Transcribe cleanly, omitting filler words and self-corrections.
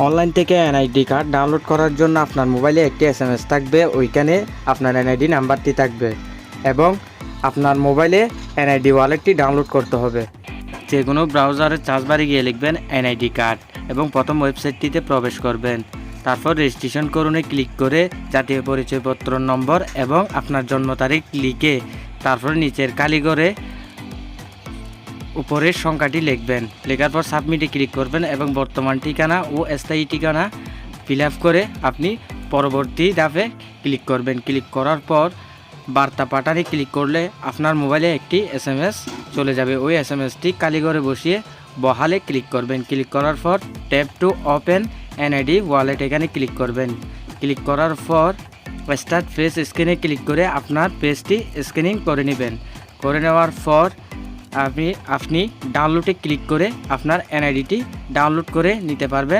Online থেকে NID card download করার জন্য আপনার মোবাইলে একটি এসএমএস থাকবে, ওইখানে আপনার এনআইডি নাম্বারটি থাকবে এবং আপনার মোবাইলে এনআইডি ওয়ালেটটি ডাউনলোড করতে হবে। যে কোনো ব্রাউজারের সার্চ বারে গিয়ে লিখবেন এনআইডি কার্ড এবং প্রথম ওয়েবসাইটটিতে প্রবেশ করবেন। তারপর রেজিস্ট্রেশন করুনে ক্লিক করে জাতীয় পরিচয়পত্র নম্বর এবং আপনার জন্ম তারিখ লিখে তারপর নিচের কালিঘরে উপরের সংখ্যাটি লিখবেন। লেখার পর সাবমিটে ক্লিক করবেন এবং বর্তমান ঠিকানা ও স্থায়ী ঠিকানা ফিল আপ করে আপনি পরবর্তী ধাপে ক্লিক করবেন। ক্লিক করার পর বার্তা পাঠানে ক্লিক করলে আপনার মোবাইলে একটি এসএমএস চলে যাবে। ওই এসএমএসটি কালিঘরে বসিয়ে বহালে ক্লিক করবেন। ক্লিক করার পর tap to open NID wallet এখানে ক্লিক করবেন। ক্লিক করার পর স্টার্ট ফেস স্ক্যানে ক্লিক করে আপনার পেজটি স্ক্যানিং করে নেবেন। করে নেওয়ার পর আপনি ডাউনলোডে ক্লিক করে আপনার এনআইডিটি ডাউনলোড করে নিতে পারবেন।